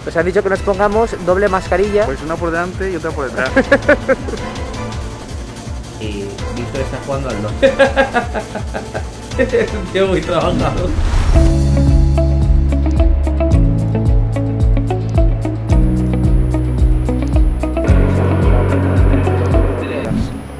Nos han dicho que nos pongamos doble mascarilla. Pues una por delante y otra por detrás. Y Víctor está jugando al LOL. Es un tío muy trabajado.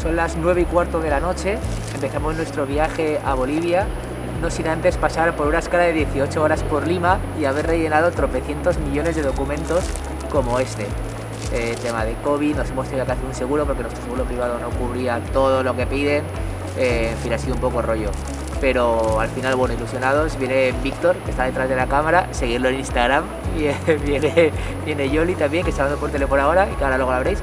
Son las 9:15 de la noche. Empezamos nuestro viaje a Bolivia, no sin antes pasar por una escala de 18 horas por Lima y haber rellenado tropecientos millones de documentos como este. Tema de COVID, nos hemos tenido que hacer un seguro porque nuestro seguro privado no cubría todo lo que piden. En fin, ha sido un poco rollo. Pero al final, bueno, ilusionados. Viene Víctor, que está detrás de la cámara, seguirlo en Instagram. Y viene Yoli también, que está hablando por teléfono ahora y que ahora luego la veréis.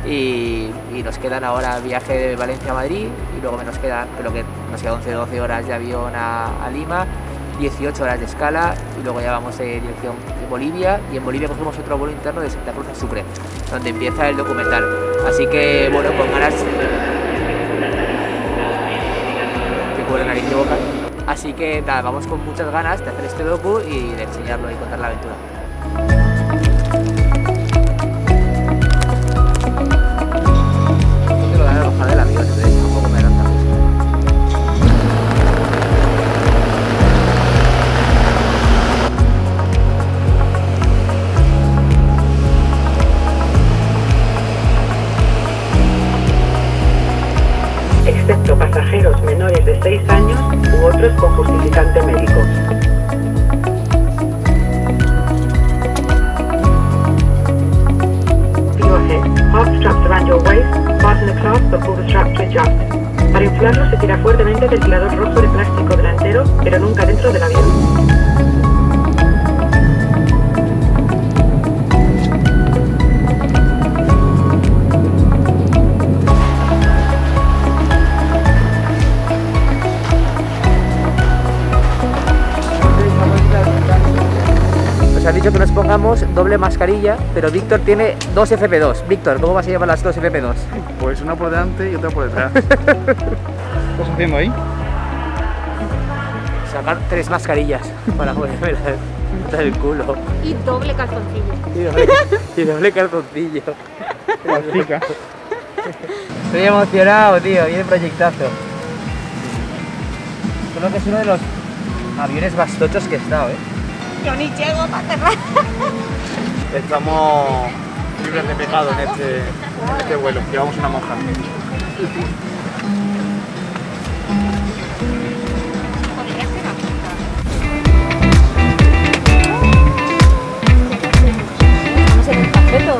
Y nos quedan ahora viaje de Valencia a Madrid y luego nos quedan, creo que nos quedan 11-12 horas de avión a Lima, 18 horas de escala y luego ya vamos en dirección de Bolivia, y en Bolivia cogemos otro vuelo interno de Santa Cruz a Sucre, donde empieza el documental. Así que bueno, con ganas que cubre nariz y boca. Así que nada, vamos con muchas ganas de hacer este docu y de enseñarlo y contar la aventura. Del avión, entonces tampoco me dan tanta excepto pasajeros menores de 6 años u otros con justificante médico. Half straps around your waist, fasten the clasp but pull the strap to adjust. Para inflarlo se tira fuertemente del tirador rojo de plástico delantero, pero nunca dentro del avión. Nos han dicho que nos pongamos doble mascarilla, pero Víctor tiene 2 FP2. Víctor, ¿cómo vas a llevar las 2 FP2? Pues una por delante y otra por detrás. ¿Qué estás haciendo ahí? Sacar 3 mascarillas para ponerme el culo. Y doble calzoncillo. Y doble calzoncillo. Calcica. Estoy emocionado, tío, y el proyectazo. Creo que es uno de los aviones más tochos que he estado, Yo ni llego para aterrar. Estamos libres de pecado en este vuelo. Llevamos una monja. Estamos en un cafeto.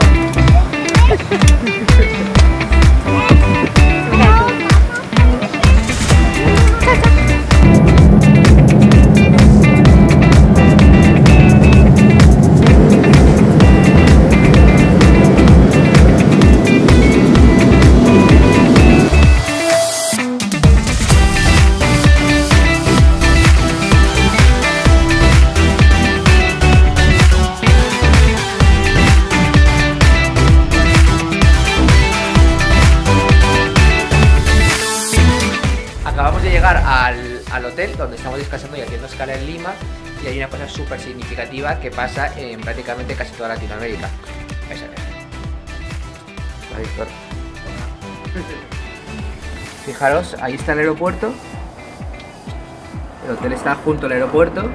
Acabamos de llegar al hotel donde estamos descansando y haciendo escala en Lima, y hay una cosa súper significativa que pasa en prácticamente casi toda Latinoamérica. Vais a ver. Hola, Víctor. Fijaros, ahí está el aeropuerto. El hotel está junto al aeropuerto.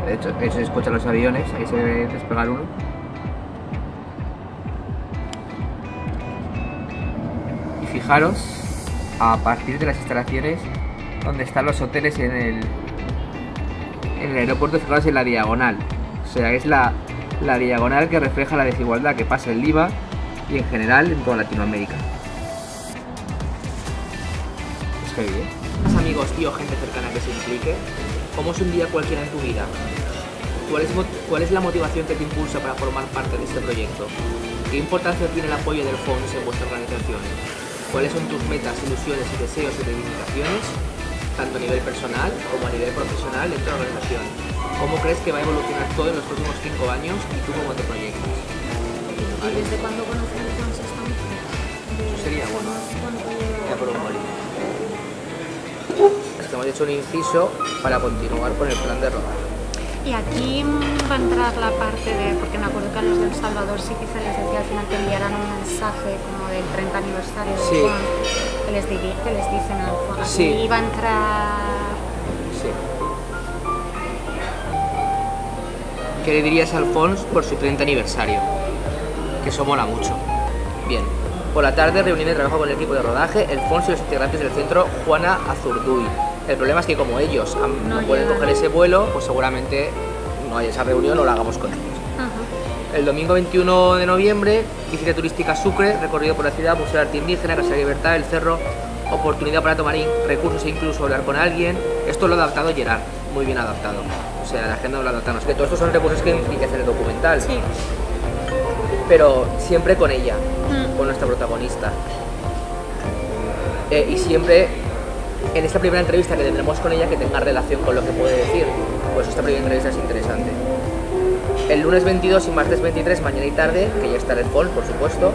De hecho se escuchan los aviones, ahí se debe despegar uno. Y fijaros, a partir de las instalaciones donde están los hoteles en el aeropuerto, fijaros en la diagonal. O sea, es la diagonal que refleja la desigualdad que pasa en Lima y en general en toda Latinoamérica. Es heavy, ¿eh? ¿Tienes amigos y o gente cercana que se implique? ¿Cómo es un día cualquiera en tu vida? ¿Cuál es la motivación que te impulsa para formar parte de este proyecto? ¿Qué importancia tiene el apoyo del FONS en vuestra organización? ¿Cuáles son tus metas, ilusiones y deseos y reivindicaciones, tanto a nivel personal como a nivel profesional dentro de la organización? ¿Cómo crees que va a evolucionar todo en los próximos 5 años y tú cómo te proyectas? ¿Y desde cuándo conoces el concepto? Eso sería bueno. Ya por un molino. Hemos hecho un inciso para continuar con el plan de rodar. Y aquí va a entrar la parte de, porque me acuerdo que a los del Salvador sí que se les decía al final que enviaran un mensaje como del 30 aniversario del Sí. FONS, que les dicen al FONS. Sí. Y va a entrar... Sí. ¿Qué le dirías al Fons por su 30 aniversario? Que eso mola mucho. Bien. Por la tarde, reunión de trabajo con el equipo de rodaje, el Fons y los integrantes del centro Juana Azurduy. El problema es que como ellos no pueden llegan. coger ese vuelo, pues seguramente no haya esa reunión o la hagamos con ellos. Ajá. El domingo 21 de noviembre, visita turística Sucre, recorrido por la ciudad, Museo de Arte Indígena, Casa de Libertad, el Cerro, oportunidad para tomar recursos e incluso hablar con alguien. Esto lo ha adaptado Gerard, muy bien adaptado. O sea, la agenda lo ha adaptado. No sé, que todos estos son recursos que enriquecen el documental. Sí. Pero siempre con ella, con nuestra protagonista. Y siempre en esta primera entrevista que tendremos con ella que tenga relación con lo que puede decir. Pues esta primera entrevista es interesante. El lunes 22 y martes 23, mañana y tarde, que ya estará el Fons, por supuesto,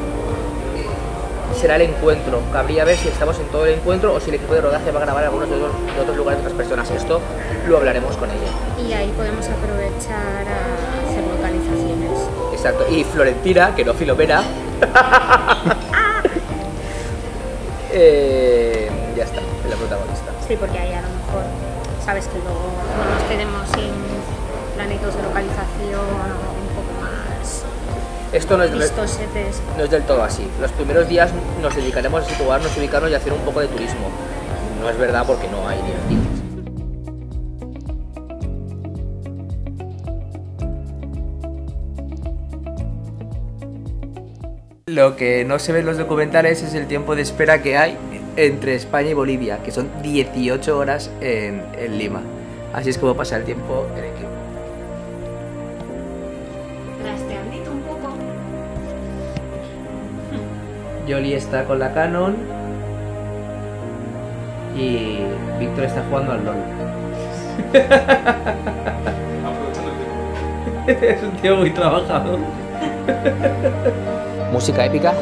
será el encuentro. Cabría ver si estamos en todo el encuentro o si el equipo de rodaje va a grabar algunos de otros lugares de otras personas. Esto lo hablaremos con ella. Y ahí podemos aprovechar a hacer localizaciones. Exacto. Y Florentina, que no Filomena. Ya está, es la protagonista. Sí, porque ahí a lo mejor, sabes que luego no nos quedemos sin planitos de localización o un poco más Esto no es del todo así. Los primeros días nos dedicaremos a situarnos, ubicarnos y hacer un poco de turismo. No es verdad porque no hay directrices. Lo que no se ve en los documentales es el tiempo de espera que hay entre España y Bolivia, que son 18 horas en Lima. Así es como pasa el tiempo en el club. trasteandito un poco. Yoli está con la Canon y Víctor está jugando al LOL. Es un tío muy trabajador. Música épica.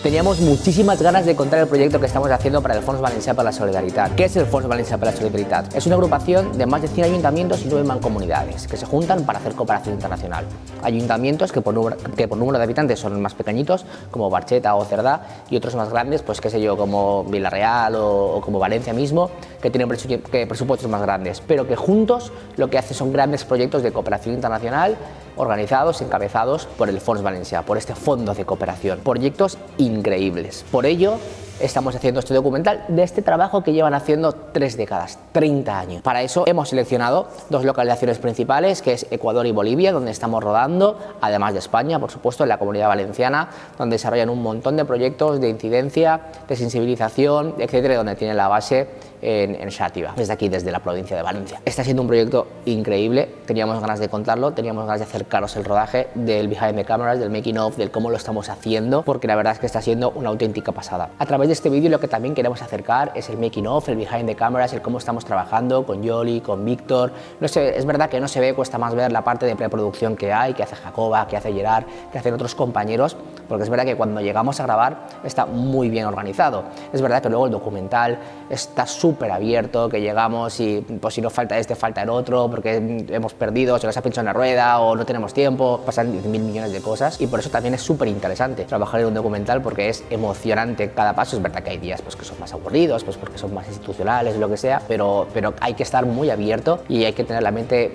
Teníamos muchísimas ganas de contar el proyecto que estamos haciendo para el Fons Valencià per la Solidaritat. ¿Qué es el Fons Valencià per la Solidaritat? Es una agrupación de más de 100 ayuntamientos y 9 mancomunidades que se juntan para hacer cooperación internacional. Ayuntamientos que por número de habitantes son más pequeñitos, como Barcheta o Cerdá, y otros más grandes, pues qué sé yo, como Villarreal o como Valencia mismo, que tienen presupuestos más grandes, pero que juntos lo que hacen son grandes proyectos de cooperación internacional organizados, encabezados por el Fons Valencià, por este fondo de cooperación. Proyectos increíbles. Por ello, estamos haciendo este documental de este trabajo que llevan haciendo 3 décadas, 30 años. Para eso hemos seleccionado 2 localizaciones principales, que es Ecuador y Bolivia, donde estamos rodando, además de España, por supuesto, en la Comunidad Valenciana, donde desarrollan un montón de proyectos de incidencia, de sensibilización, etcétera, donde tienen la base en Xàtiva, desde aquí, desde la provincia de Valencia. Está siendo un proyecto increíble, teníamos ganas de contarlo, teníamos ganas de acercaros el rodaje, del behind the cameras, del making of, del cómo lo estamos haciendo, porque la verdad es que está siendo una auténtica pasada. A través de este vídeo lo que también queremos acercar es el making of, el behind the cameras, el cómo estamos trabajando con Yoli, con Víctor. No sé, es verdad que no se ve, cuesta más ver la parte de preproducción que hay, que hace Jacoba, que hace Gerard, que hacen otros compañeros, porque es verdad que cuando llegamos a grabar está muy bien organizado. Es verdad que luego el documental está súper abierto, que llegamos y pues si no falta este, falta el otro, porque hemos perdido, se nos ha pinchado en la rueda o no tenemos tiempo, pasan 10.000 millones de cosas, y por eso también es súper interesante trabajar en un documental, porque es emocionante cada paso. Es verdad que hay días pues, que son más aburridos, pues porque son más institucionales, lo que sea, pero hay que estar muy abierto y hay que tener la mente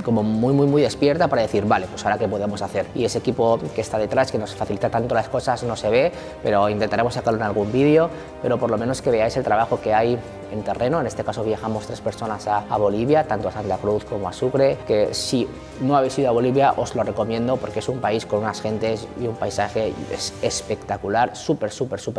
como muy despierta para decir, vale, pues ahora qué podemos hacer. Y ese equipo que está detrás, que nos facilita tanto las cosas, no se ve, pero intentaremos sacarlo en algún vídeo, pero por lo menos que veáis el trabajo que hay en terreno. En este caso viajamos 3 personas a Bolivia, tanto a Santa Cruz como a Sucre, que si no habéis ido a Bolivia os lo recomiendo, porque es un país con unas gentes y un paisaje espectacular, súper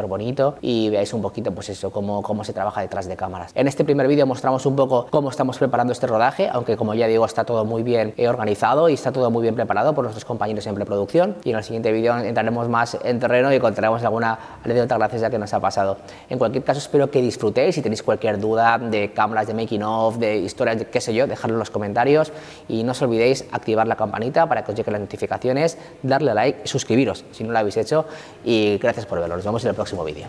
bonito, y veáis un poquito pues eso, cómo se trabaja detrás de cámaras. En este primer vídeo mostramos un poco cómo estamos preparando este rodaje, aunque como ya digo está todo muy bien organizado y está todo muy bien preparado por nuestros compañeros en preproducción, y en el siguiente vídeo entraremos más en terreno y contaremos alguna anécdota graciosa que nos ha pasado. En cualquier caso espero que disfrutéis. Si tenéis cualquier duda de cámaras, de making of, de historias, de qué sé yo, dejadlo en los comentarios, y no os olvidéis activar la campanita para que os lleguen las notificaciones, darle a like y suscribiros si no lo habéis hecho, y gracias por verlo. Nos vemos en el próximo vídeo.